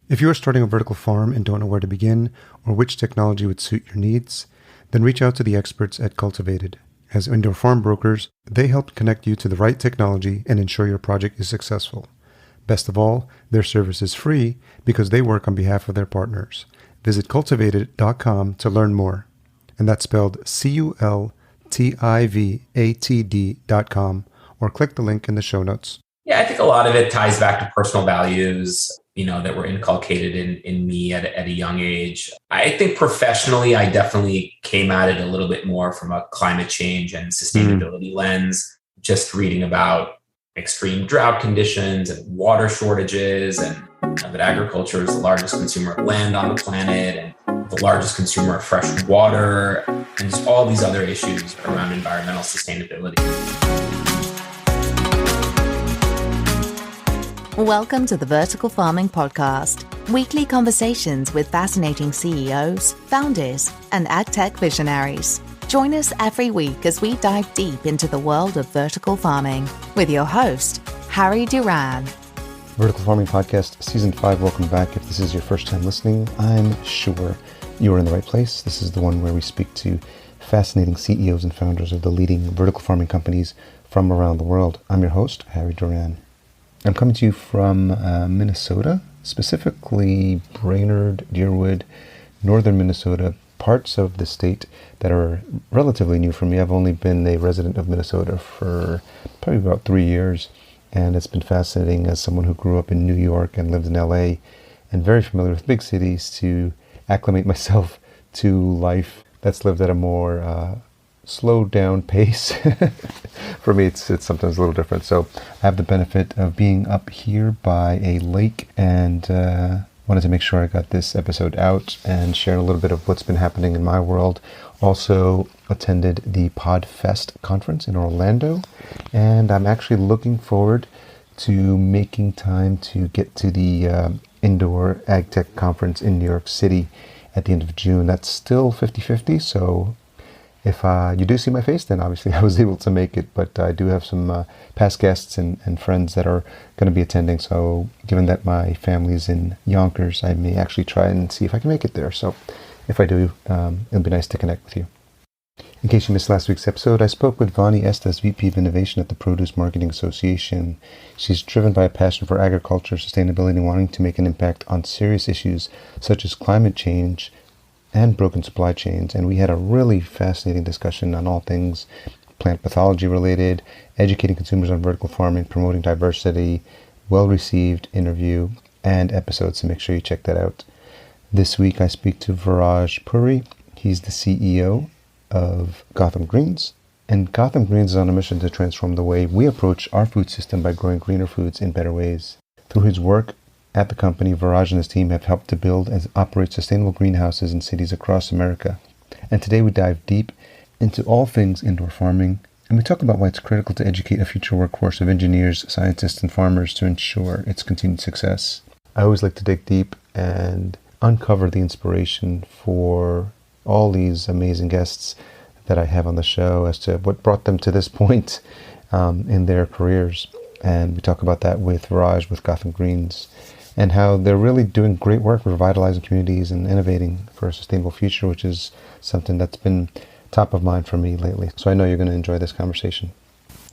If you are starting a vertical farm and don't know where to begin or which technology would suit your needs, then reach out to the experts at Cultivated. As indoor farm brokers, they help connect you to the right technology and ensure your project is successful. Best of all, their service is free because they work on behalf of their partners. Visit cultivated.com to learn more. And that's spelled cultivatd.com, or click the link in the show notes. Yeah, I think a lot of it ties back to personal values, that were inculcated in me at a young age. I think professionally, I definitely came at it a little bit more from a climate change and sustainability lens, just reading about extreme drought conditions and water shortages, and that agriculture is the largest consumer of land on the planet and the largest consumer of fresh water, and just all these other issues around environmental sustainability. Welcome to the Vertical Farming Podcast, weekly conversations with fascinating CEOs, founders, and agtech visionaries. Join us every week as we dive deep into the world of vertical farming with your host, Harry Duran. Vertical Farming Podcast, Season 5, welcome back. If this is your first time listening, I'm sure you are in the right place. This is the one where we speak to fascinating CEOs and founders of the leading vertical farming companies from around the world. I'm your host, Harry Duran. I'm coming to you from Minnesota, specifically Brainerd, Deerwood, northern Minnesota, parts of the state that are relatively new for me. I've only been a resident of Minnesota for probably about 3 years, and it's been fascinating as someone who grew up in New York and lived in LA and very familiar with big cities to acclimate myself to life that's lived at a more slowed down pace. For me, it's sometimes a little different. So I have the benefit of being up here by a lake, and wanted to make sure I got this episode out and share a little bit of what's been happening in my world. Also attended the PodFest conference in Orlando, and I'm actually looking forward to making time to get to the Indoor AgTech conference in New York City at the end of June. That's still 50-50, so if you do see my face, then obviously I was able to make it, but I do have some past guests and friends that are going to be attending. So given that my family's in Yonkers, I may actually try and see if I can make it there. So if I do, it'll be nice to connect with you. In case you missed last week's episode, I spoke with Vani Estes, VP of Innovation at the Produce Marketing Association. She's driven by a passion for agriculture, sustainability, and wanting to make an impact on serious issues such as climate change and broken supply chains, and we had a really fascinating discussion on all things plant pathology related, educating consumers on vertical farming, promoting diversity, well-received interview and episodes, so make sure you check that out. This week I speak to Viraj Puri. He's the CEO of Gotham Greens, and Gotham Greens is on a mission to transform the way we approach our food system by growing greener foods in better ways. Through his work at the company, Viraj and his team have helped to build and operate sustainable greenhouses in cities across America. And today we dive deep into all things indoor farming, and we talk about why it's critical to educate a future workforce of engineers, scientists, and farmers to ensure its continued success. I always like to dig deep and uncover the inspiration for all these amazing guests that I have on the show as to what brought them to this point in their careers. And we talk about that with Viraj, with Gotham Greens, and how they're really doing great work revitalizing communities and innovating for a sustainable future, which is something that's been top of mind for me lately. So I know you're going to enjoy this conversation.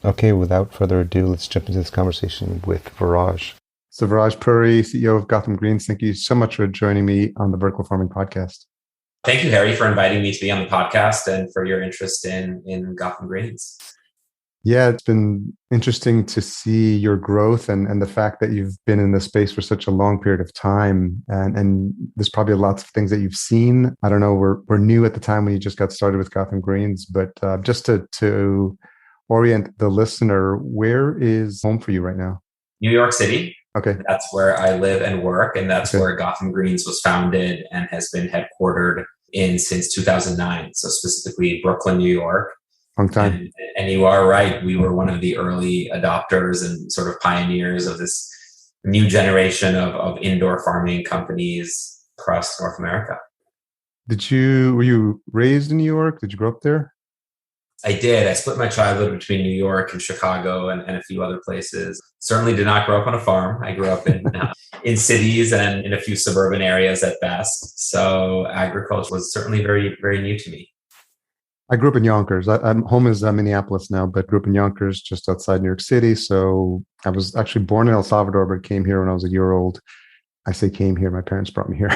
Okay, without further ado, let's jump into this conversation with Viraj. So Viraj Puri, CEO of Gotham Greens, thank you so much for joining me on the Vertical Farming Podcast. Thank you, Harry, for inviting me to be on the podcast and for your interest in Gotham Greens. Yeah, it's been interesting to see your growth and the fact that you've been in this space for such a long period of time. And there's probably lots of things that you've seen. I don't know, we're new at the time when you just got started with Gotham Greens, but just to orient the listener, where is home for you right now? New York City. Okay. That's where I live and work, and that's where Gotham Greens was founded and has been headquartered in since 2009. So specifically Brooklyn, New York. Long time. And you are right. We were one of the early adopters and sort of pioneers of this new generation of indoor farming companies across North America. Were you raised in New York? Did you grow up there? I did. I split my childhood between New York and Chicago and a few other places. Certainly did not grow up on a farm. I grew up in cities and in a few suburban areas at best. So agriculture was certainly very, very new to me. I grew up in Yonkers. I'm home is Minneapolis now, but grew up in Yonkers, just outside New York City. So I was actually born in El Salvador, but came here when I was a year old. I say came here. My parents brought me here.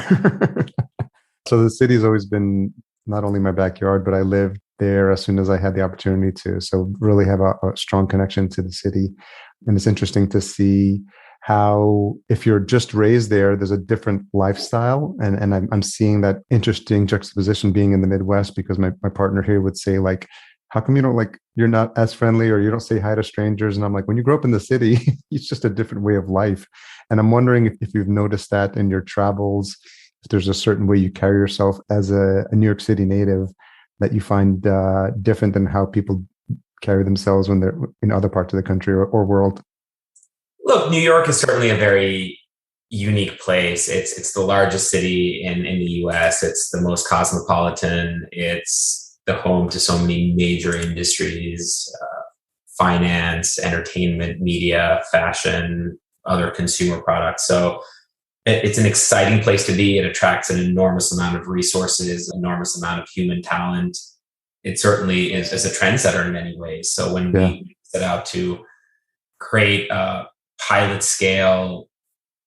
So the city's always been not only my backyard, but I lived there as soon as I had the opportunity to. So really have a strong connection to the city. And it's interesting to see how, if you're just raised there, there's a different lifestyle. And I'm seeing that interesting juxtaposition being in the Midwest, because my partner here would say, like, how come you don't, like, you're not as friendly, or you don't say hi to strangers? And I'm like, when you grow up in the city, it's just a different way of life. And I'm wondering if you've noticed that in your travels, if there's a certain way you carry yourself as a New York City native that you find different than how people carry themselves when they're in other parts of the country or world. Look, New York is certainly a very unique place. It's the largest city in the US. It's the most cosmopolitan. It's the home to so many major industries, finance, entertainment, media, fashion, other consumer products. So it's an exciting place to be. It attracts an enormous amount of resources, enormous amount of human talent. It certainly is a trendsetter in many ways. So when we set out to create a pilot scale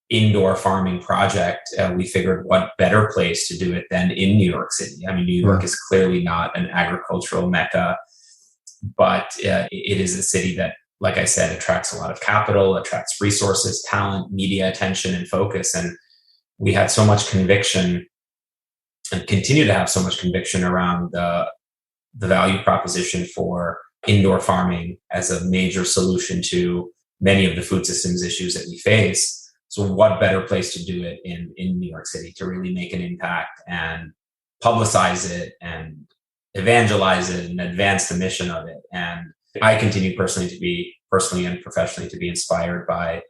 indoor farming project, we figured what better place to do it than in New York City. I mean, New York is clearly not an agricultural mecca, but it is a city that, like I said, attracts a lot of capital, attracts resources, talent, media attention, and focus. And we had so much conviction and continue to have so much conviction around the value proposition for indoor farming as a major solution to many of the food systems issues that we face. So what better place to do it in New York City to really make an impact and publicize it and evangelize it and advance the mission of it. And I continue personally and professionally to be inspired by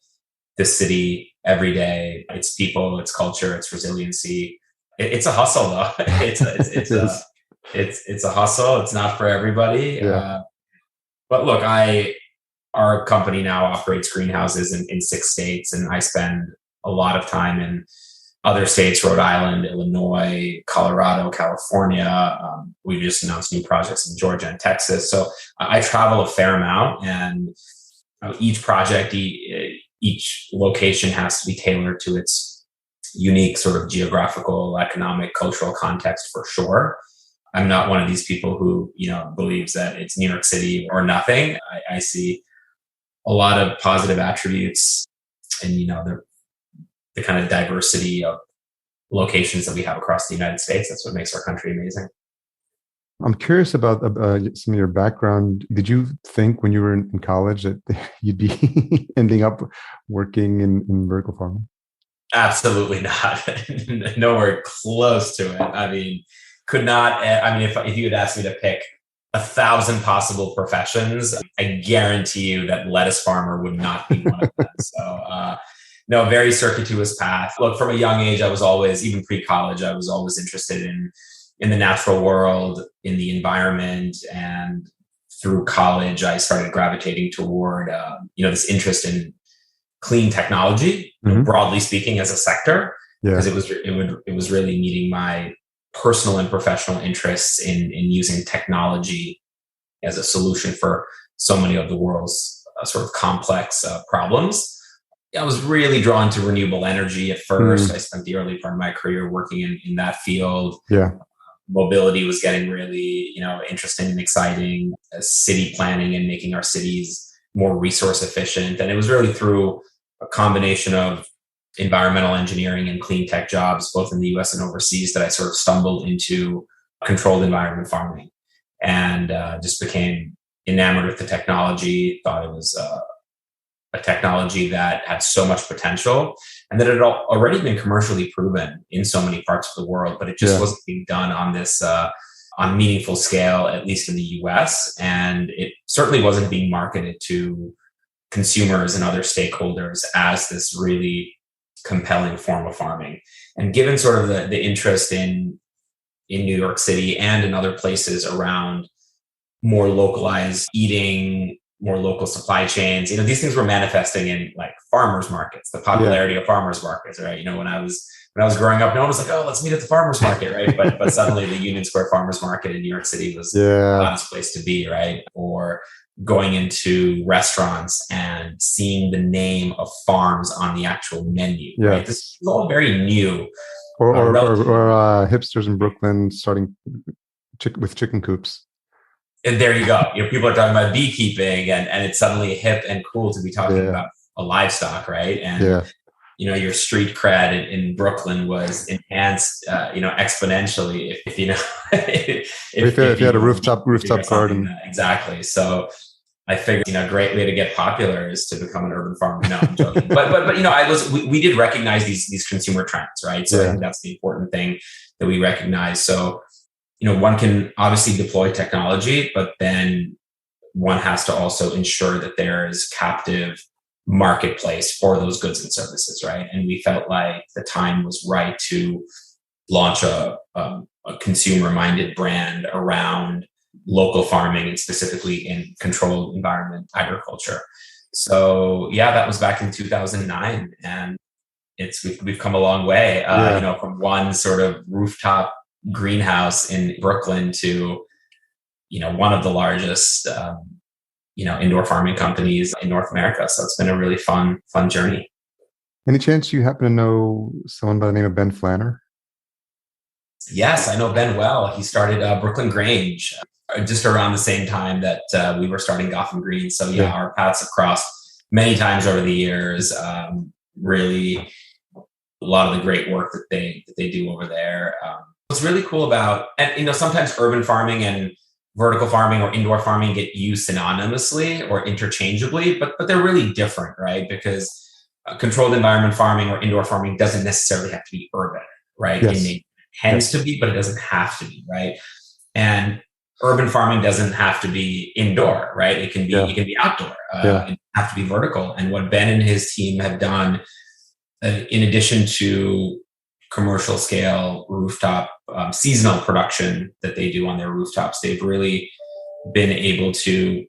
this city every day, its people, its culture, its resiliency. It's a hustle though. It's a hustle. It's not for everybody. Yeah. But look, our company now operates greenhouses in 6 states, and I spend a lot of time in other states: Rhode Island, Illinois, Colorado, California. We've just announced new projects in Georgia and Texas. So I travel a fair amount, and each project, each location has to be tailored to its unique sort of geographical, economic, cultural context for sure. I'm not one of these people who, believes that it's New York City or nothing. I see a lot of positive attributes and, the kind of diversity of locations that we have across the United States. That's what makes our country amazing. I'm curious about some of your background. Did you think when you were in college that you'd be ending up working in vertical farming? Absolutely not. Nowhere close to it. I mean, could not. I mean, if you had asked me to pick 1,000 possible professions, I guarantee you that lettuce farmer would not be one of them. So, no, very circuitous path. Look, from a young age, I was always, even pre-college, I was always interested in the natural world, in the environment. And through college, I started gravitating toward, this interest in clean technology, broadly speaking, as a sector, because it was really meeting my personal and professional interests in using technology as a solution for so many of the world's sort of complex problems. I was really drawn to renewable energy at first. I spent the early part of my career working in that field. Mobility was getting really, interesting and exciting. City planning and making our cities more resource efficient. And it was really through a combination of environmental engineering and clean tech jobs, both in the US and overseas, that I sort of stumbled into controlled environment farming and just became enamored with the technology, thought it was a technology that had so much potential and that it had already been commercially proven in so many parts of the world, but it just wasn't being done on this on meaningful scale, at least in the US. And it certainly wasn't being marketed to consumers and other stakeholders as this really compelling form of farming. And given sort of the interest in New York City and in other places around more localized eating, more local supply chains. These things were manifesting in like farmers markets, the popularity of farmers markets, right? When I was growing up, no one was like, "Oh, let's meet at the farmers market," right? But suddenly the Union Square Farmers Market in New York City was the hottest place to be, right? Or going into restaurants and seeing the name of farms on the actual menu, right? This is all very new. Or hipsters in Brooklyn starting with chicken coops. And there you go. People are talking about beekeeping, and it's suddenly hip and cool to be talking about a livestock, right? And your street cred in Brooklyn was enhanced, exponentially. If you had a rooftop garden, exactly. So I figured, great way to get popular is to become an urban farmer. No, I'm joking. but we did recognize these consumer trends, right? So I think that's the important thing that we recognize. So, one can obviously deploy technology, but then one has to also ensure that there is captive marketplace for those goods and services, right? And we felt like the time was right to launch a consumer-minded brand around local farming and specifically in controlled environment agriculture. So that was back in 2009, and we've come a long way. From one sort of rooftop greenhouse in Brooklyn to one of the largest indoor farming companies in North America. So it's been a really fun journey. Any chance you happen to know someone by the name of Ben Flanner? Yes, I know Ben well. He started Brooklyn Grange just around the same time that we were starting Gotham Greens. So our paths have crossed many times over the years. Really, a lot of the great work that they do over there. What's really cool about, and sometimes urban farming and vertical farming or indoor farming get used synonymously or interchangeably, but they're really different, right? Because controlled environment farming or indoor farming doesn't necessarily have to be urban, right? Yes. It tends to be, but it doesn't have to be, right? And urban farming doesn't have to be indoor, right? It can be outdoor. It doesn't have to be vertical. And what Ben and his team have done, in addition to commercial scale rooftop seasonal production that they do on their rooftops, they've really been able to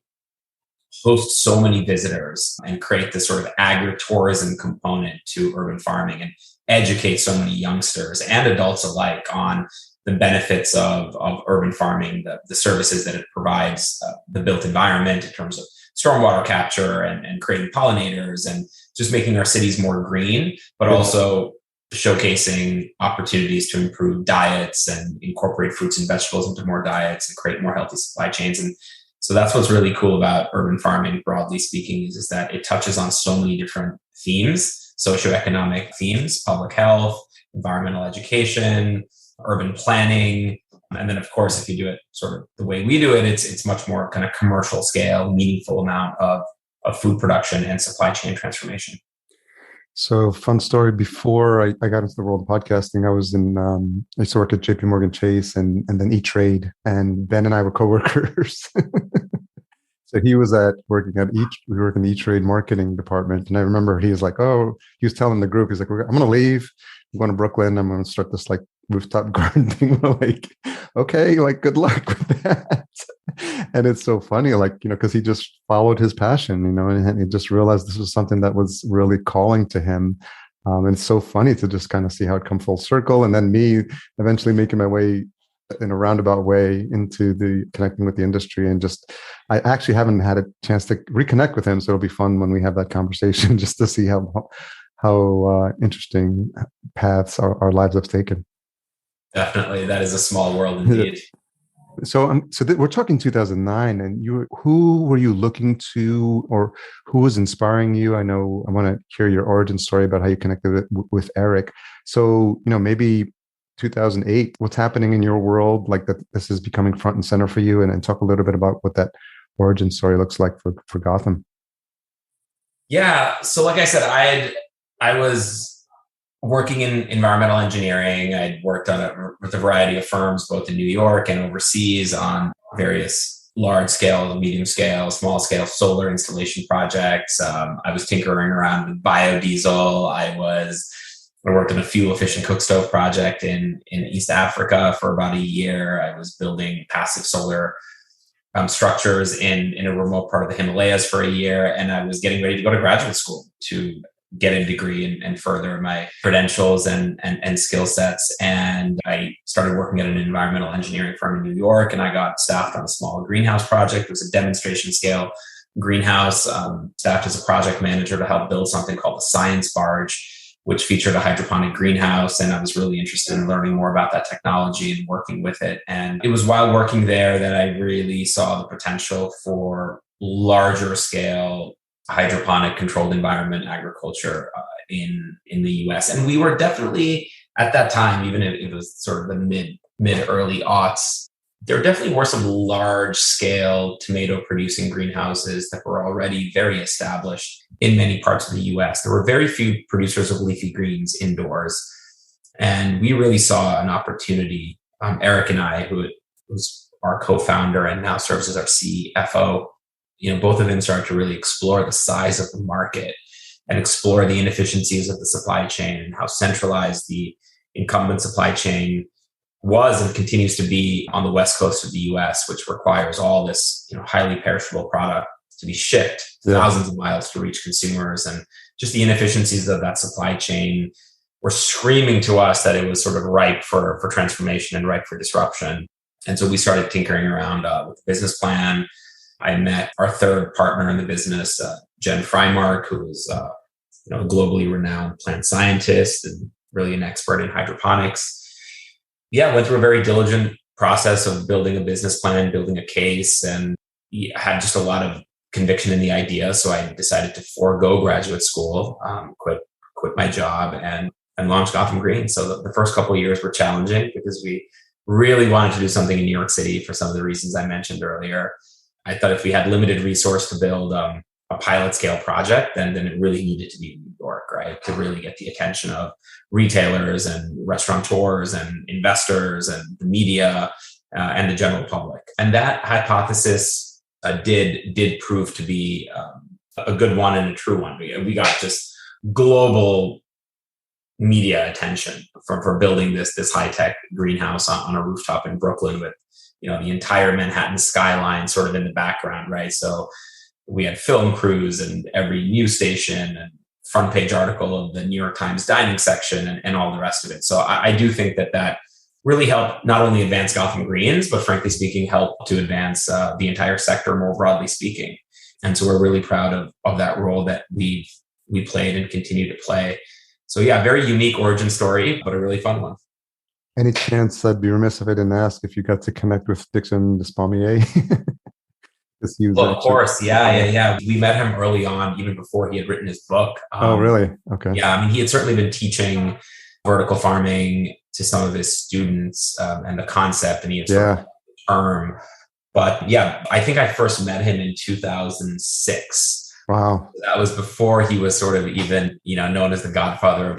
host so many visitors and create this sort of agritourism component to urban farming and educate so many youngsters and adults alike on the benefits of urban farming, the services that it provides, the built environment in terms of stormwater capture and creating pollinators and just making our cities more green, but also showcasing opportunities to improve diets and incorporate fruits and vegetables into more diets and create more healthy supply chains. And so that's what's really cool about urban farming, broadly speaking, is that it touches on so many different themes, socioeconomic themes, public health, environmental education, urban planning. And then, of course, if you do it sort of the way we do it, it's much more kind of commercial scale, meaningful amount of food production and supply chain transformation. So, fun story. Before I got into the world of podcasting, I used to work at JP Morgan Chase and then E-Trade, and Ben and I were coworkers. So he was working we work in the E-Trade marketing department. And I remember he was like, he was telling the group, he's like, I'm going to leave. I'm going to Brooklyn. I'm going to start this rooftop garden thing. We're like, okay, good luck with that. And it's so funny, because he just followed his passion, and he just realized this was something that was really calling to him. And it's so funny to just kind of see how it come full circle. And then me eventually making my way in a roundabout way into the connecting with the industry. And I actually haven't had a chance to reconnect with him. So it'll be fun when we have that conversation just to see how interesting paths our lives have taken. Definitely. That is a small world indeed. So we're talking 2009, and who were you looking to, or who was inspiring you? I know I want to hear your origin story about how you connected with Eric. So, maybe 2008, what's happening in your world, that this is becoming front and center for you, and talk a little bit about what that origin story looks like for Gotham. Yeah. So like I said, I was working in environmental engineering. I'd worked with a variety of firms, both in New York and overseas, on various large scale, medium scale, small scale solar installation projects. I was tinkering around with biodiesel. I worked on a fuel efficient cook stove project in East Africa for about a year. I was building passive solar structures in a remote part of the Himalayas for a year. And I was getting ready to go to graduate school to get a degree and further my credentials and skill sets. And I started working at an environmental engineering firm in New York, and I got staffed on a small greenhouse project. It was a demonstration scale greenhouse, staffed as a project manager to help build something called the Science Barge, which featured a hydroponic greenhouse. And I was really interested in learning more about that technology and working with it. And it was while working there that I really saw the potential for larger scale hydroponic controlled environment agriculture in the US. And we were definitely at that time, even if it was sort of the mid early aughts, there definitely were some large scale tomato producing greenhouses that were already very established in many parts of the US. There were very few producers of leafy greens indoors. And we really saw an opportunity. Eric and I, who was our co-founder and now serves as our CFO, both of them started to really explore the size of the market and explore the inefficiencies of the supply chain and how centralized the incumbent supply chain was and continues to be on the West Coast of the US, which requires all this, highly perishable product to be shipped thousands of miles to reach consumers. And just the inefficiencies of that supply chain were screaming to us that it was sort of ripe for transformation and ripe for disruption. And so we started tinkering around with the business plan. I met our third partner in the business, Jen Freimark, who was a globally renowned plant scientist and really an expert in hydroponics. Went through a very diligent process of building a business plan, building a case, and had just a lot of conviction in the idea. So I decided to forego graduate school, quit my job, and launch Gotham Greens. So the first couple of years were challenging because we really wanted to do something in New York City for some of the reasons I mentioned earlier. I thought if we had limited resource to build a pilot scale project, then it really needed to be in New York, right? To really get the attention of retailers and restaurateurs and investors and the media and the general public. And that hypothesis did prove to be a good one and a true one. We got just global media attention for building this high-tech greenhouse on a rooftop in Brooklyn with the entire Manhattan skyline sort of in the background, right? So we had film crews and every news station and front page article of the New York Times dining section and all the rest of it. So I do think that really helped not only advance Gotham Greens, but frankly speaking, helped to advance the entire sector more broadly speaking. And so we're really proud of that role that we played and continue to play. So very unique origin story, but a really fun one. Any chance I'd be remiss if I didn't ask if you got to connect with Dixon Despommier? Well, of course. Yeah. We met him early on, even before he had written his book. Oh, really? Okay. Yeah. He had certainly been teaching vertical farming to some of his students and the concept, and he had sort of the term. But I think I first met him in 2006. Wow. That was before he was sort of even, known as the godfather.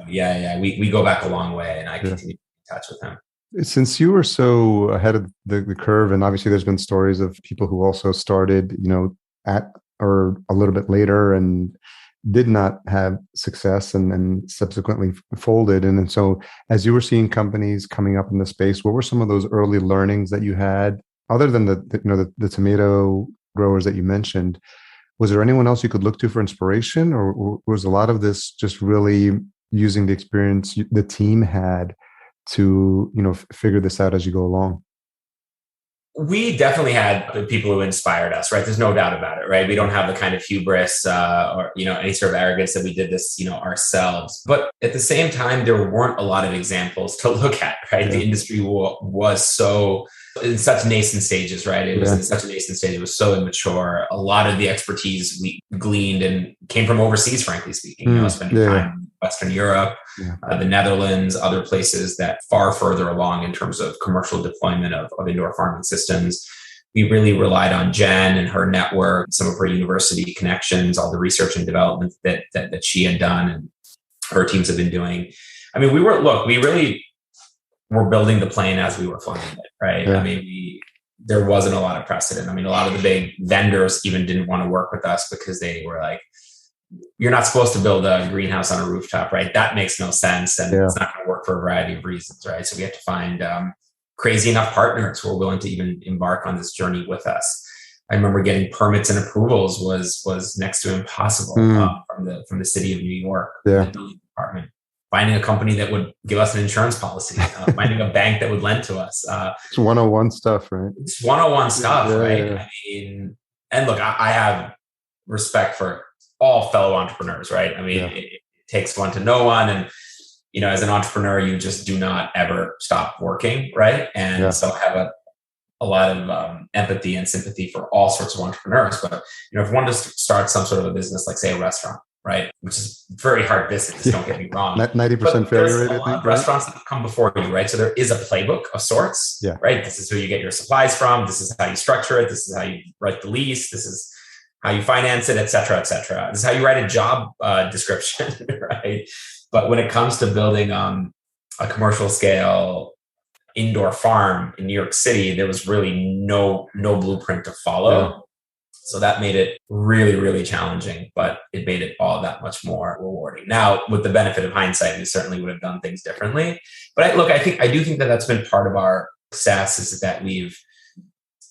Yeah. We go back a long way, and I continue to be in touch with him. Since you were so ahead of the curve, and obviously there's been stories of people who also started, at or a little bit later and did not have success and subsequently folded. And so as you were seeing companies coming up in the space, what were some of those early learnings that you had, other than the tomato growers that you mentioned? Was there anyone else you could look to for inspiration, or was a lot of this just really using the experience the team had to figure this out as you go along? We definitely had people who inspired us, right? There's no doubt about it, right? We don't have the kind of hubris or any sort of arrogance that we did this ourselves. But at the same time, there weren't a lot of examples to look at, right? The industry was so in such nascent stages, right? It was in such a nascent stage. It was so immature. A lot of the expertise we gleaned and came from overseas, frankly speaking. Spending time in Western Europe, the Netherlands, other places that far further along in terms of commercial deployment of indoor farming systems. We really relied on Jen and her network, some of her university connections, all the research and development that she had done and her teams have been doing. We really were building the plane as we were flying it, right? Yeah. There wasn't a lot of precedent. A lot of the big vendors even didn't want to work with us because they were like, you're not supposed to build a greenhouse on a rooftop, right? That makes no sense. And it's not going to work for a variety of reasons, right? So we have to find crazy enough partners who were willing to even embark on this journey with us. I remember getting permits and approvals was next to impossible from the city of New York, the building department. Finding a company that would give us an insurance policy, finding a bank that would lend to us. It's 101 stuff, right? It's 101 stuff, right? I mean, and look, I have respect for all fellow entrepreneurs, right? I mean, it takes one to know one. And, as an entrepreneur, you just do not ever stop working, right? And so I have a lot of empathy and sympathy for all sorts of entrepreneurs. But, if one just starts some sort of a business, like say a restaurant, right? Which is very hard business, don't get me wrong. 90% failure rate, I think. Right? Restaurants that come before you, right? So there is a playbook of sorts, right? This is who you get your supplies from. This is how you structure it. This is how you write the lease. This is how you finance it, et cetera, et cetera. This is how you write a job description, right? But when it comes to building a commercial scale indoor farm in New York City, there was really no blueprint to follow. Yeah. So that made it really, really challenging, but it made it all that much more rewarding. Now, with the benefit of hindsight, we certainly would have done things differently. But I do think that that's been part of our success, is that we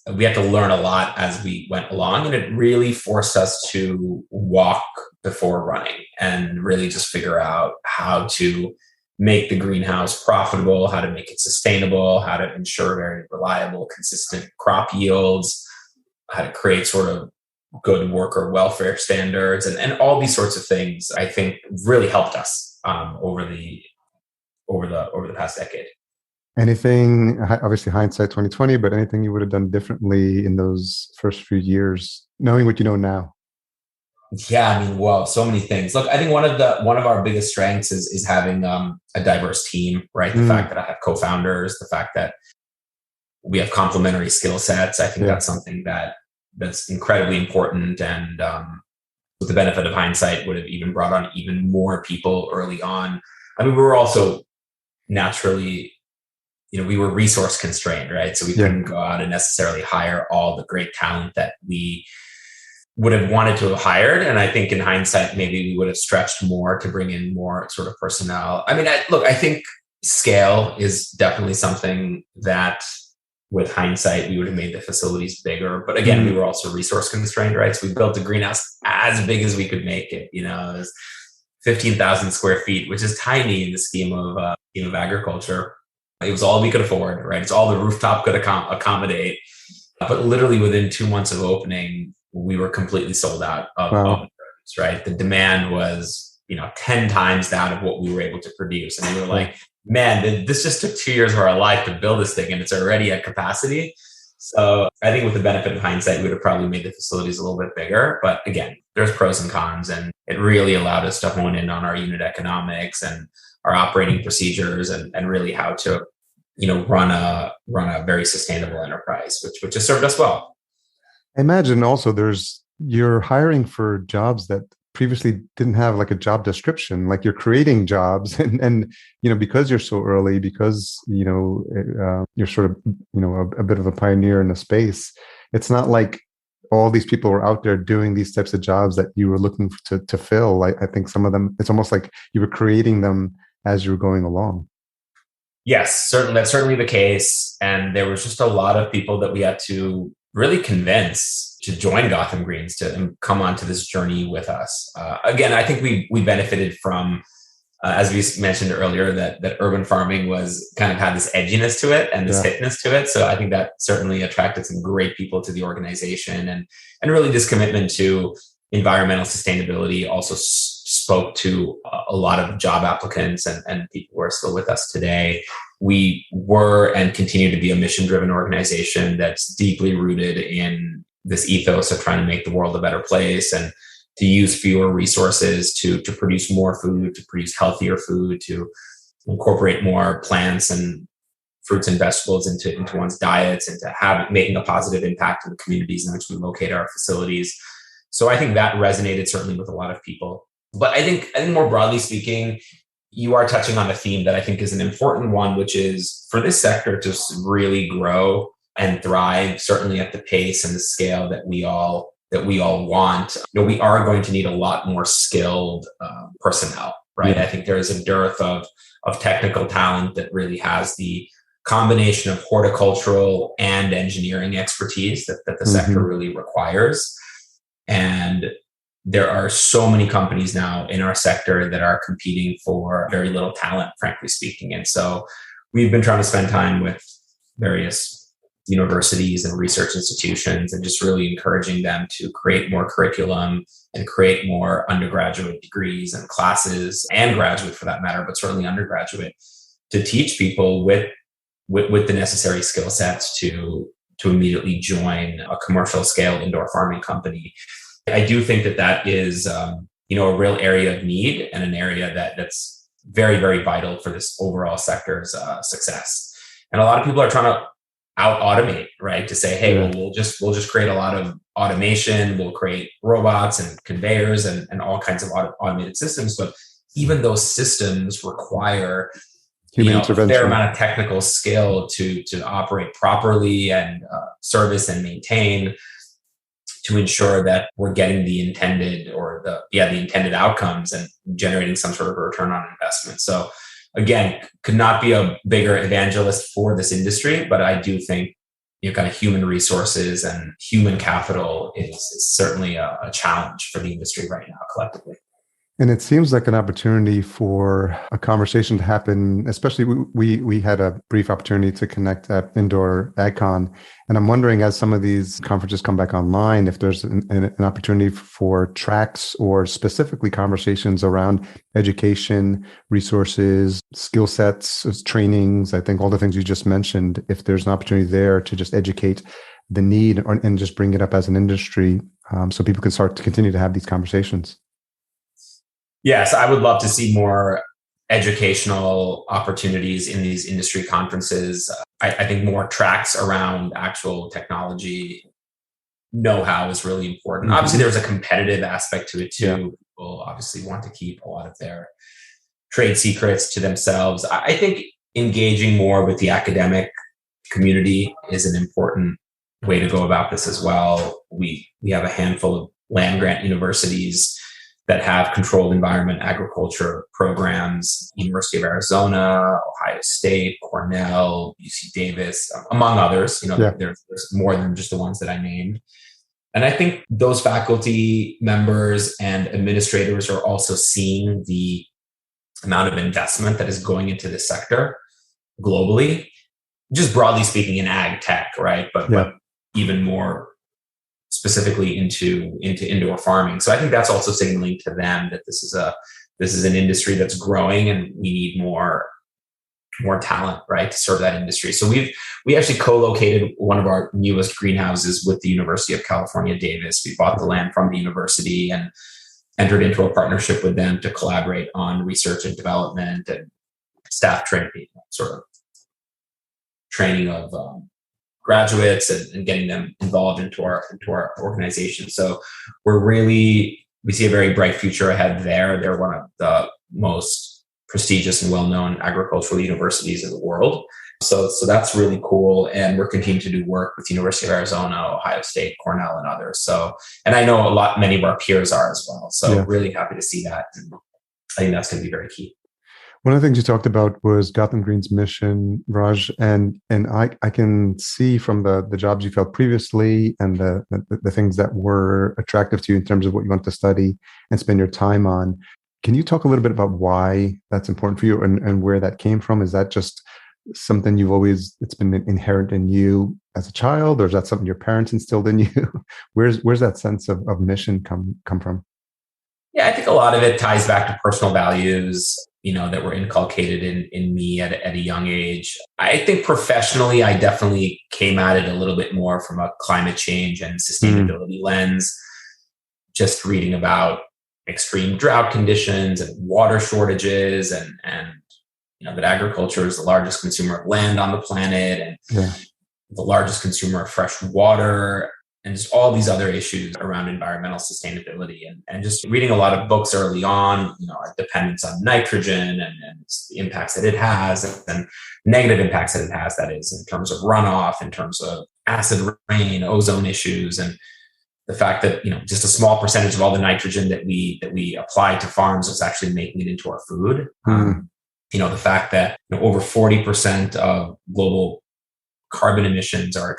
had to learn a lot as we went along, and it really forced us to walk before running and really just figure out how to make the greenhouse profitable, how to make it sustainable, how to ensure very reliable, consistent crop yields, how to create sort of good worker welfare standards, and all these sorts of things, I think really helped us over the past decade. Anything, obviously hindsight 2020, but anything you would have done differently in those first few years, knowing what you know now? Yeah, I mean, so many things. Look, I think one of our biggest strengths is having a diverse team, right? The fact that I have co-founders, the fact that we have complementary skill sets. I think that's something that's incredibly important. And with the benefit of hindsight, would have even brought on even more people early on. I mean, we were also naturally, we were resource constrained, right? So we couldn't go out and necessarily hire all the great talent that we would have wanted to have hired. And I think in hindsight, maybe we would have stretched more to bring in more sort of personnel. I mean, I think scale is definitely something that with hindsight, we would have made the facilities bigger. But again, we were also resource constrained, right? So we built a greenhouse as big as we could make it. It was 15,000 square feet, which is tiny in the scheme of agriculture. It was all we could afford, right? It's all the rooftop could accommodate. But literally within 2 months of opening, we were completely sold out of birds, right? The demand was, 10 times that of what we were able to produce. And we were like, man, this just took 2 years of our life to build this thing, and it's already at capacity. So I think with the benefit of hindsight, we would have probably made the facilities a little bit bigger. But again, there's pros and cons, and it really allowed us to hone in on our unit economics and our operating procedures and really how to, run a very sustainable enterprise, which has served us well. I imagine also you're hiring for jobs that previously didn't have like a job description, like you're creating jobs and because you're so early, because, you're sort of, a bit of a pioneer in the space. It's not like all these people were out there doing these types of jobs that you were looking to fill. I think some of them, it's almost like you were creating them as you were going along. Yes, certainly. That's certainly the case. And there was just a lot of people that we had to really convince to join Gotham Greens, to come onto this journey with us. Again, I think we benefited from, as we mentioned earlier, that urban farming was kind of had this edginess to it and this hipness to it. So I think that certainly attracted some great people to the organization, and really this commitment to environmental sustainability also spoke to a lot of job applicants and people who are still with us today. We were and continue to be a mission-driven organization that's deeply rooted in this ethos of trying to make the world a better place and to use fewer resources to produce more food, to produce healthier food, to incorporate more plants and fruits and vegetables into one's diets, and to making a positive impact in the communities in which we locate our facilities. So I think that resonated certainly with a lot of people. But I think more broadly speaking, you are touching on a theme that I think is an important one, which is for this sector to really grow and thrive, certainly at the pace and the scale that we all want. We are going to need a lot more skilled personnel, right? I think there is a dearth of technical talent that really has the combination of horticultural and engineering expertise that the sector really requires. And there are so many companies now in our sector that are competing for very little talent, frankly speaking. And so we've been trying to spend time with various universities and research institutions and just really encouraging them to create more curriculum and create more undergraduate degrees and classes, and graduate for that matter, but certainly undergraduate, to teach people with the necessary skill sets to immediately join a commercial scale indoor farming company. I do think that is a real area of need and an area that's very, very vital for this overall sector's success. And a lot of people are trying to out automate, right? To say, hey, well, we'll just create a lot of automation. We'll create robots and conveyors and all kinds of automated systems. But even those systems require human a intervention, fair amount of technical skill to operate properly and service and maintain, to ensure that we're getting the intended outcomes and generating some sort of a return on investment. So again, could not be a bigger evangelist for this industry, but I do think kind of human resources and human capital is certainly a challenge for the industry right now collectively. And it seems like an opportunity for a conversation to happen, especially we had a brief opportunity to connect at Indoor AgCon. And I'm wondering, as some of these conferences come back online, if there's an opportunity for tracks or specifically conversations around education, resources, skill sets, trainings. I think all the things you just mentioned, if there's an opportunity there to just educate the need and just bring it up as an industry so people can start to continue to have these conversations. Yes, I would love to see more educational opportunities in these industry conferences. I think more tracks around actual technology know-how is really important. Obviously, there's a competitive aspect to it too. Yeah. People obviously want to keep a lot of their trade secrets to themselves. I think engaging more with the academic community is an important way to go about this as well. We have a handful of land-grant universities that have controlled environment agriculture programs: University of Arizona, Ohio State, Cornell, UC Davis, among others. There's more than just the ones that I named. And I think those faculty members and administrators are also seeing the amount of investment that is going into this sector globally, just broadly speaking in ag tech, right? But even more specifically into indoor farming. So I think that's also signaling to them that this is an industry that's growing, and we need more talent, right, to serve that industry. So we actually co-located one of our newest greenhouses with the University of California, Davis. We bought the land from the university and entered into a partnership with them to collaborate on research and development and staff training, sort of training of graduates and getting them involved into our organization. So we see a very bright future ahead there. They're one of the most prestigious and well-known agricultural universities in the world. So that's really cool. And we're continuing to do work with University of Arizona, Ohio State, Cornell, and others. So, and I know many of our peers are as well. So really happy to see that. And I think that's going to be very key. One of the things you talked about was Gotham Greens' mission, Raj, and I can see from the jobs you've held previously and the things that were attractive to you in terms of what you want to study and spend your time on. Can you talk a little bit about why that's important for you and where that came from? Is that just something it's been inherent in you as a child, or is that something your parents instilled in you? Where's that sense of mission come from? Yeah, I think a lot of it ties back to personal values, that were inculcated in me at a young age. I think professionally, I definitely came at it a little bit more from a climate change and sustainability lens, just reading about extreme drought conditions and water shortages and that agriculture is the largest consumer of land on the planet and the largest consumer of fresh water, and just all these other issues around environmental sustainability, and just reading a lot of books early on, our dependence on nitrogen and the impacts that it has, and negative impacts that it has, that is, in terms of runoff, in terms of acid rain, ozone issues, and the fact that, just a small percentage of all the nitrogen that we apply to farms is actually making it into our food. The fact that over 40% of global carbon emissions are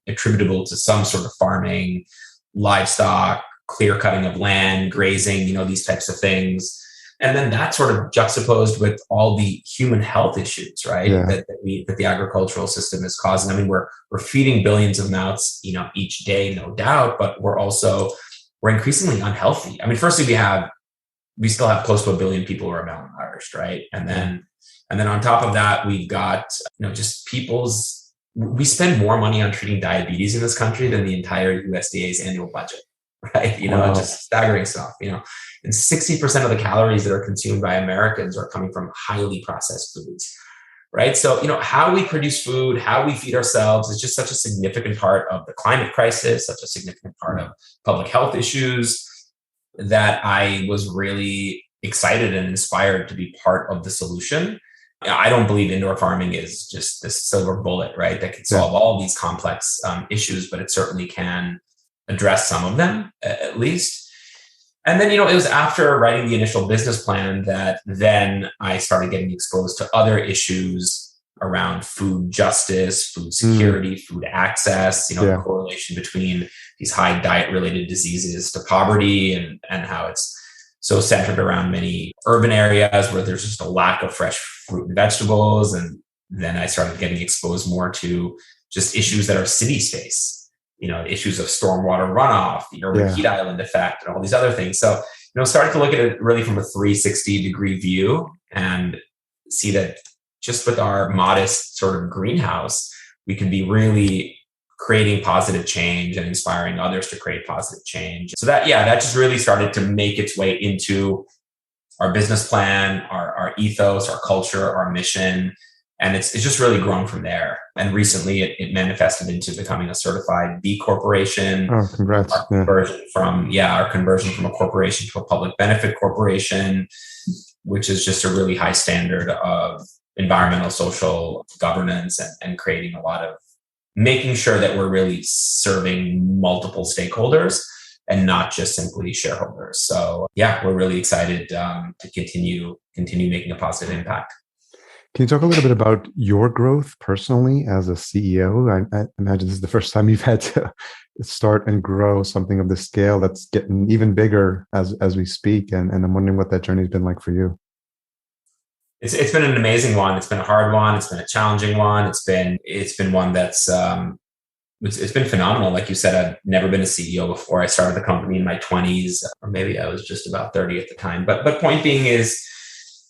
attributable to some sort of farming, livestock, clear cutting of land, grazing, these types of things. And then that sort of juxtaposed with all the human health issues, right? Yeah. That the agricultural system is causing. I mean, we're feeding billions of mouths, each day, no doubt, but we're increasingly unhealthy. I mean, firstly, we still have close to 1 billion people who are malnourished, right? And then on top of that, we've got, just we spend more money on treating diabetes in this country than the entire USDA's annual budget, right? Wow. Just staggering stuff, and 60% of the calories that are consumed by Americans are coming from highly processed foods, right? So, how we produce food, how we feed ourselves is just such a significant part of the climate crisis, such a significant part of public health issues, that I was really excited and inspired to be part of the solution. I don't believe indoor farming is just this silver bullet, right, that can solve all these complex issues, but it certainly can address some of them at least. And then, it was after writing the initial business plan that then I started getting exposed to other issues around food justice, food security, food access, the correlation between these high diet-related diseases to poverty and how it's so centered around many urban areas where there's just a lack of fresh fruit and vegetables. And then I started getting exposed more to just issues that our cities face, issues of stormwater runoff, the urban heat island effect, and all these other things. So, started to look at it really from a 360-degree view and see that just with our modest sort of greenhouse, we can be really creating positive change and inspiring others to create positive change. So that just really started to make its way into our business plan, our ethos, our culture, our mission. And it's just really grown from there. And recently it manifested into becoming a certified B corporation. Oh, congrats. Our conversion from a corporation to a public benefit corporation, which is just a really high standard of environmental, social governance and creating a lot of making sure that we're really serving multiple stakeholders and not just simply shareholders. So we're really excited to continue making a positive impact. Can you talk a little bit about your growth personally as a CEO? I imagine this is the first time you've had to start and grow something of this scale that's getting even bigger as we speak. And I'm wondering what that journey has been like for you. It's been an amazing one. It's been a hard one. It's been a challenging one. It's been one that's it's been phenomenal. Like you said, I've never been a CEO before. I started the company in my 20s, or maybe I was just about 30 at the time. But point being is,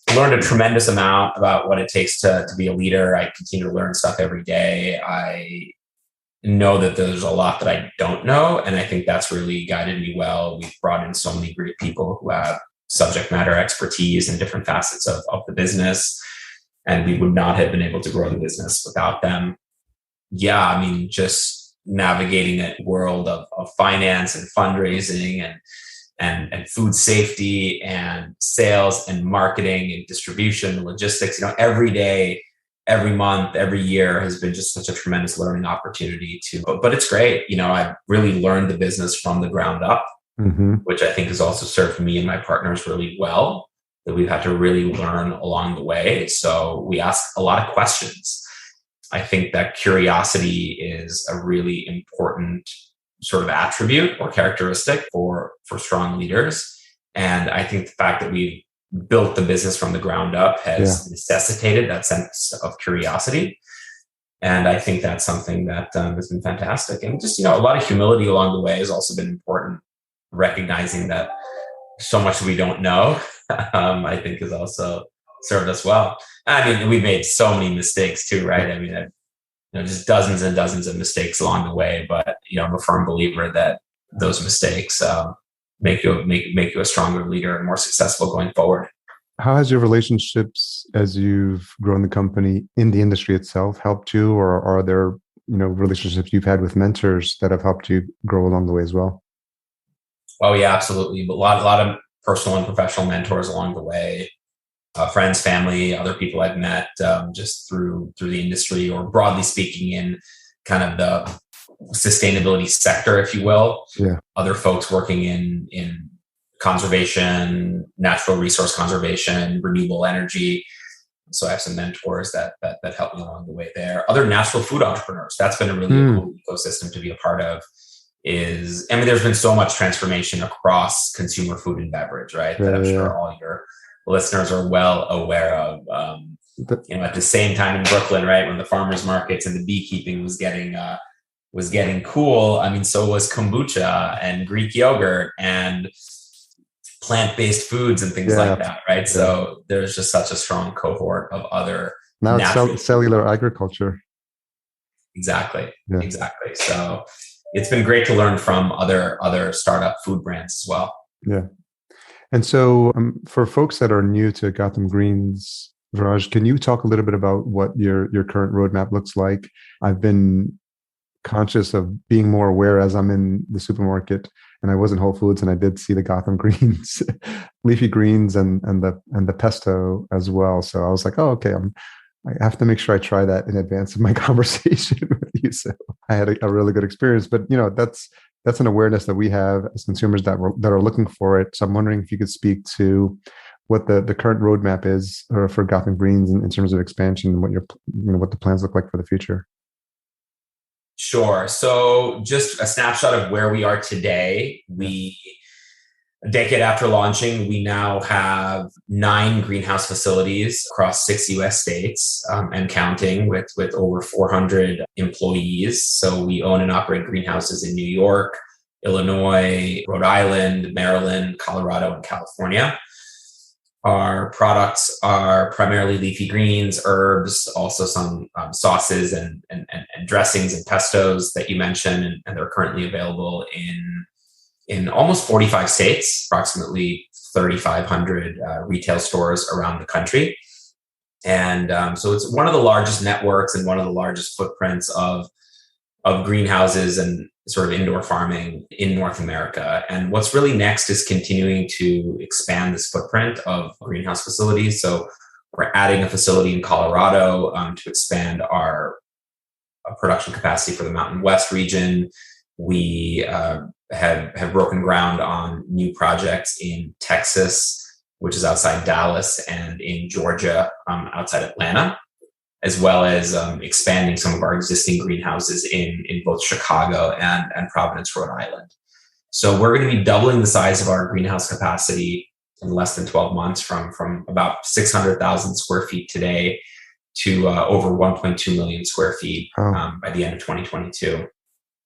I learned a tremendous amount about what it takes to be a leader. I continue to learn stuff every day. I know that there's a lot that I don't know, and I think that's really guided me well. We've brought in so many great people who have subject matter expertise in different facets of the business, and we would not have been able to grow the business without them. Just navigating that world of finance and fundraising and food safety and sales and marketing and distribution, logistics, every day, every month, every year has been just such a tremendous learning opportunity but it's great. I've really learned the business from the ground up, which I think has also served me and my partners really well, that we've had to really learn along the way. So we ask a lot of questions. I think that curiosity is a really important sort of attribute or characteristic for strong leaders. And I think the fact that we've built the business from the ground up has necessitated that sense of curiosity. And I think that's something that has been fantastic. And just, a lot of humility along the way has also been important. Recognizing that so much we don't know, I think has also served us well. I mean, we've made so many mistakes too, right? I mean, just dozens and dozens of mistakes along the way, but I'm a firm believer that those mistakes make you a stronger leader and more successful going forward. How has your relationships as you've grown the company in the industry itself helped you, or are there relationships you've had with mentors that have helped you grow along the way as well? Oh yeah, absolutely. But a lot of personal and professional mentors along the way. Friends, family, other people I've met just through the industry, or broadly speaking in kind of the sustainability sector, if you will. Yeah. Other folks working in conservation, natural resource conservation, renewable energy. So I have some mentors that help me along the way there. Other natural food entrepreneurs. That's been a really cool ecosystem to be a part of. There's been so much transformation across consumer food and beverage, right? That I'm sure all your listeners are well aware of. At the same time in Brooklyn, right, when the farmers markets and the beekeeping was getting cool. So was kombucha and Greek yogurt and plant-based foods and things like that, right? Yeah. So there's just such a strong cohort of other now it's cellular agriculture. Exactly. So it's been great to learn from other startup food brands as well. Yeah. And so for folks that are new to Gotham Greens, Viraj, can you talk a little bit about what your current roadmap looks like? I've been conscious of being more aware as I'm in the supermarket, and I was in Whole Foods, and I did see the Gotham Greens, leafy greens, and the pesto as well. So I was like, oh, okay, I have to make sure I try that in advance of my conversation with you. So I had a really good experience, but that's an awareness that we have as consumers that are looking for it. So I'm wondering if you could speak to what the current roadmap is for Gotham Greens in terms of expansion and what the plans look like for the future. Sure. So just a snapshot of where we are today. A decade after launching, we now have 9 greenhouse facilities across 6 U.S. states and counting, with over 400 employees. So we own and operate greenhouses in New York, Illinois, Rhode Island, Maryland, Colorado, and California. Our products are primarily leafy greens, herbs, also some sauces and dressings and pestos that you mentioned, and they're currently available in almost 45 states, approximately 3,500 retail stores around the country. And so it's one of the largest networks and one of the largest footprints of greenhouses and sort of indoor farming in North America. And what's really next is continuing to expand this footprint of greenhouse facilities. So we're adding a facility in Colorado to expand our production capacity for the Mountain West region. We have broken ground on new projects in Texas, which is outside Dallas, and in Georgia, outside Atlanta, as well as expanding some of our existing greenhouses in both Chicago and Providence, Rhode Island. So we're going to be doubling the size of our greenhouse capacity in less than 12 months from about 600,000 square feet today to over 1.2 million square feet by the end of 2022.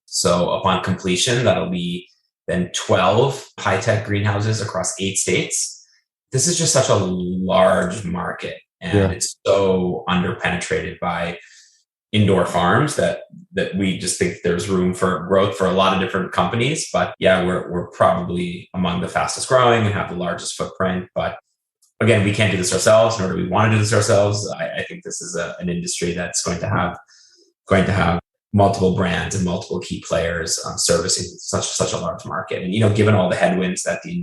So upon completion, that'll be then 12 high-tech greenhouses across 8 states. This is just such a large market. And it's so underpenetrated by indoor farms that we just think there's room for growth for a lot of different companies. But we're probably among the fastest growing and have the largest footprint. But again, we can't do this ourselves, nor do we want to do this ourselves. I think this is an industry that's going to have multiple brands and multiple key players servicing such a large market. And given all the headwinds that the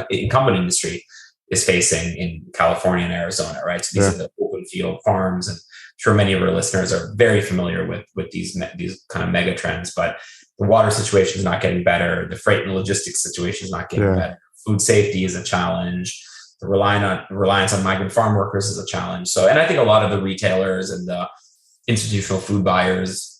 incumbent industry is facing in California and Arizona, right? So these are the open field farms, and I'm sure many of our listeners are very familiar with these kind of mega trends. But the water situation is not getting better. The freight and logistics situation is not getting better. Food safety is a challenge. The reliance on migrant farm workers is a challenge. So, and I think a lot of the retailers and the institutional food buyers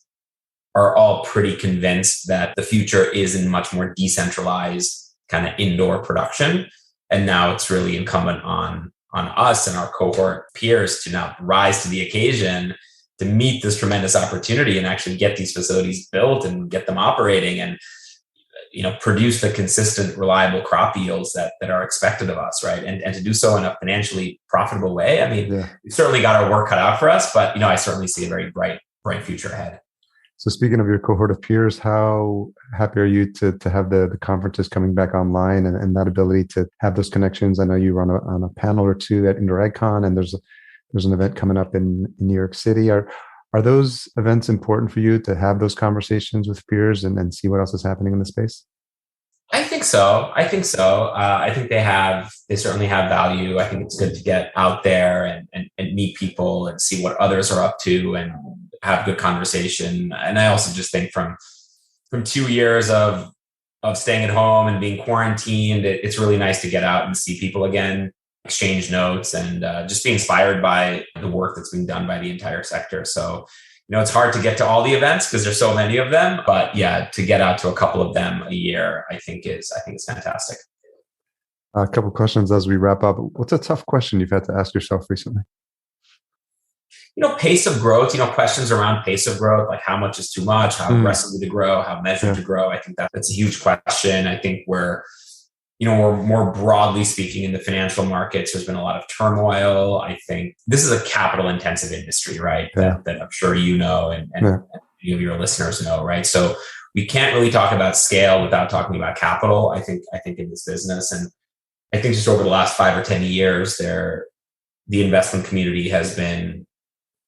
are all pretty convinced that the future is in much more decentralized kind of indoor production. And now it's really incumbent on us and our cohort peers to now rise to the occasion to meet this tremendous opportunity and actually get these facilities built and get them operating and produce the consistent, reliable crop yields that are expected of us, right? And to do so in a financially profitable way. We've certainly got our work cut out for us, but I certainly see a very bright future ahead. So speaking of your cohort of peers, how happy are you to have the conferences coming back online and that ability to have those connections? I know you run on a panel or two at Indoor AgCon, and there's an event coming up in New York City. Are those events important for you to have those conversations with peers and see what else is happening in the space? I think so. I think they certainly have value. I think it's good to get out there and meet people and see what others are up to and have good conversation. And I also just think from 2 years of staying at home and being quarantined, it's really nice to get out and see people again. exchange notes, and just be inspired by the work that's being done by the entire sector. So, it's hard to get to all the events because there's so many of them, but yeah, to get out to a couple of them a year, I think is fantastic. A couple of questions as we wrap up. What's a tough question you've had to ask yourself recently? Pace of growth, questions around pace of growth, like how much is too much, how aggressively to grow, how measured to grow. I think that's a huge question. I think we're more broadly speaking in the financial markets, there's been a lot of turmoil. I think this is a capital intensive industry, right? That I'm sure and many of your listeners know, right? So we can't really talk about scale without talking about capital, I think in this business. And I think just over the last 5 or 10 years, the investment community has been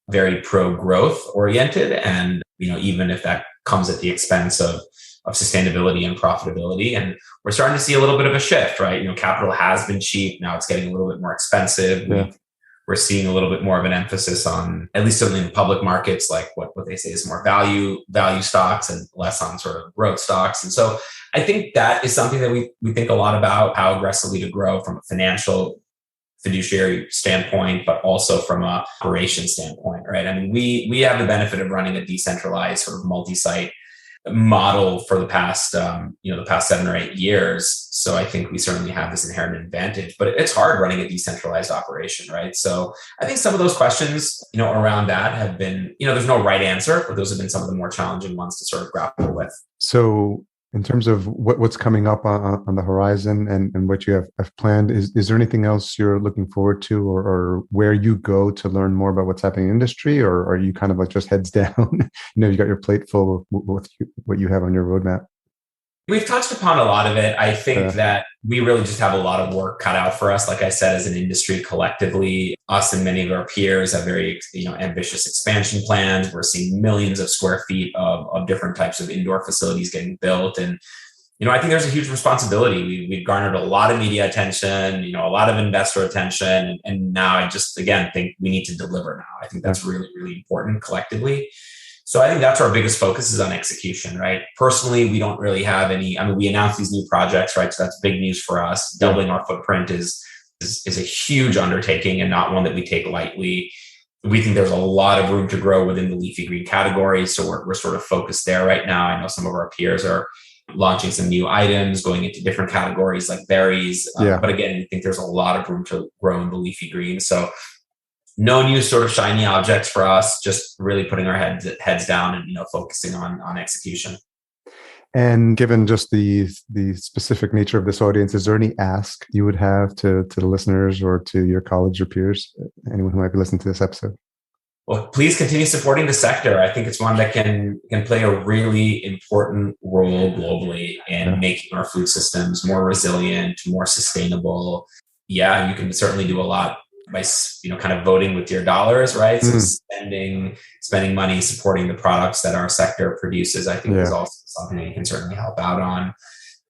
very pro growth oriented. And, even if that comes at the expense of sustainability and profitability. And we're starting to see a little bit of a shift, right? Capital has been cheap. Now it's getting a little bit more expensive. Yeah. We're seeing a little bit more of an emphasis on, at least certainly in the public markets, like what they say is more value stocks and less on sort of growth stocks. And so I think that is something that we think a lot about, how aggressively to grow from a financial fiduciary standpoint, but also from a operation standpoint, right? I mean, we have the benefit of running a decentralized sort of multi-site model for the past 7 or 8 years. So I think we certainly have this inherent advantage, but it's hard running a decentralized operation, right? So I think some of those questions, around that have been, there's no right answer, but those have been some of the more challenging ones to sort of grapple with. So in terms of what's coming up on the horizon and what you have planned, is there anything else you're looking forward to, or where you go to learn more about what's happening in the industry, or are you kind of like just heads down? You got your plate full with what you have on your roadmap? We've touched upon a lot of it. I think that we really just have a lot of work cut out for us. Like I said, as an industry collectively, us and many of our peers have very ambitious expansion plans. We're seeing millions of square feet of different types of indoor facilities getting built. And, I think there's a huge responsibility. We've garnered a lot of media attention, a lot of investor attention. And now I just, again, think we need to deliver now. I think that's really, really important collectively. So I think that's our biggest focus is on execution, right? Personally, we don't really have any, we announced these new projects, right? So that's big news for us. Doubling our footprint is a huge undertaking and not one that we take lightly. We think there's a lot of room to grow within the leafy green category. So we're sort of focused there right now. I know some of our peers are launching some new items, going into different categories like berries. But again, we think there's a lot of room to grow in the leafy green. So no new sort of shiny objects for us, just really putting our heads down and, focusing on execution. And given just the specific nature of this audience, is there any ask you would have to the listeners or to your colleagues or peers, anyone who might be listening to this episode? Well, please continue supporting the sector. I think it's one that can play a really important role globally in making our food systems more resilient, more sustainable. Yeah, you can certainly do a lot by kind of voting with your dollars, right? So spending money supporting the products that our sector produces, I think is also something that you can certainly help out on.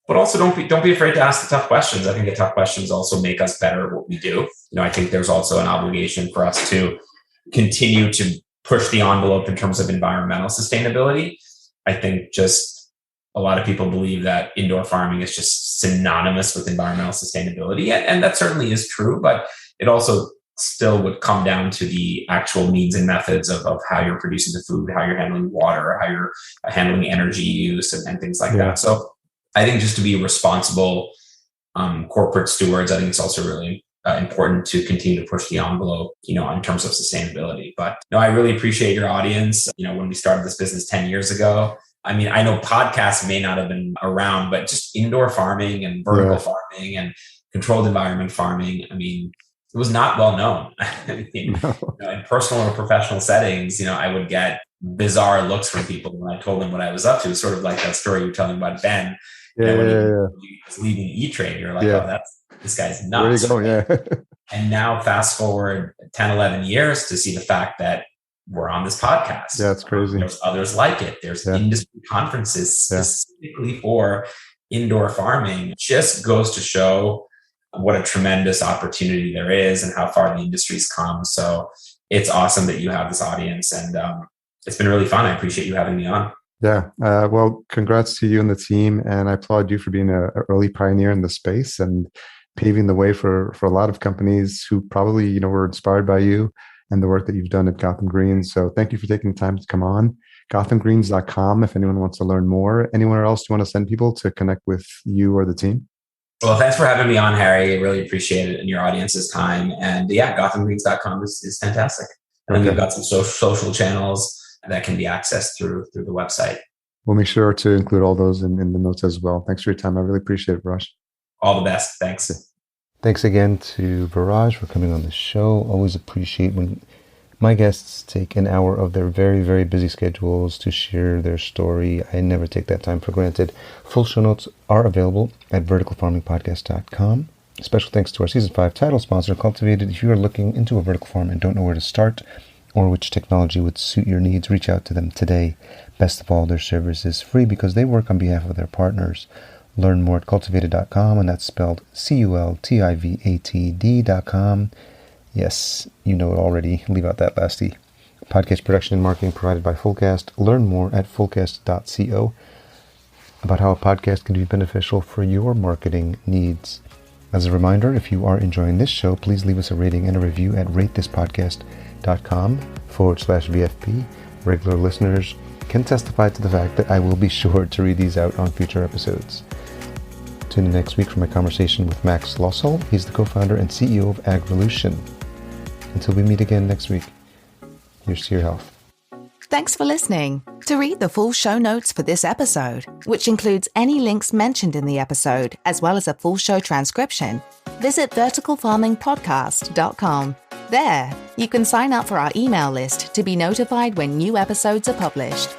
But also don't be afraid to ask the tough questions. I think the tough questions also make us better at what we do. I think there's also an obligation for us to continue to push the envelope in terms of environmental sustainability. I think just a lot of people believe that indoor farming is just synonymous with environmental sustainability. And that certainly is true, but it also still would come down to the actual means and methods of how you're producing the food, how you're handling water, how you're handling energy use and things like that. So I think just to be responsible corporate stewards, I think it's also really important to continue to push the envelope, in terms of sustainability. But no, I really appreciate your audience. When we started this business 10 years ago, I know podcasts may not have been around, but just indoor farming and vertical farming and controlled environment farming, it was not well known. In personal or professional settings, I would get bizarre looks from people when I told them what I was up to. Sort of like that story you were telling about Ben. When he was leaving E-Trade, you're like, oh, this guy's nuts. Where are you going? Yeah. And now fast forward 10, 11 years to see the fact that we're on this podcast. Yeah, it's crazy. There's others like it. There's industry conferences specifically for indoor farming. It just goes to show what a tremendous opportunity there is and how far the industry's come. So it's awesome that you have this audience, and it's been really fun. I appreciate you having me on. Yeah. Well, congrats to you and the team. And I applaud you for being an early pioneer in the space. And paving the way for a lot of companies who probably, were inspired by you and the work that you've done at Gotham Greens. So thank you for taking the time to come on. GothamGreens.com if anyone wants to learn more. Anywhere else you want to send people to connect with you or the team? Well, thanks for having me on, Harry. I really appreciate it and your audience's time. And yeah, GothamGreens.com is fantastic. And we've got some social channels that can be accessed through the website. We'll make sure to include all those in the notes as well. Thanks for your time. I really appreciate it, Viraj. All the best. Thanks. Thanks again to Viraj for coming on the show. Always appreciate when my guests take an hour of their very, very busy schedules to share their story. I never take that time for granted. Full show notes are available at verticalfarmingpodcast.com. Special thanks to our Season 5 title sponsor, Cultivated. If you are looking into a vertical farm and don't know where to start or which technology would suit your needs, reach out to them today. Best of all, their service is free because they work on behalf of their partners. Learn more at cultivated.com, and that's spelled cultivatd.com. Yes, you know it already. Leave out that last E. Podcast production and marketing provided by Fullcast. Learn more at fullcast.co about how a podcast can be beneficial for your marketing needs. As a reminder, if you are enjoying this show, please leave us a rating and a review at ratethispodcast.com/VFP. Regular listeners can testify to the fact that I will be sure to read these out on future episodes. Tune in next week for my conversation with Max Lossell. He's the co-founder and CEO of Agvolution. Until we meet again next week, here's to your health. Thanks for listening. To read the full show notes for this episode, which includes any links mentioned in the episode, as well as a full show transcription, visit verticalfarmingpodcast.com. There, you can sign up for our email list to be notified when new episodes are published.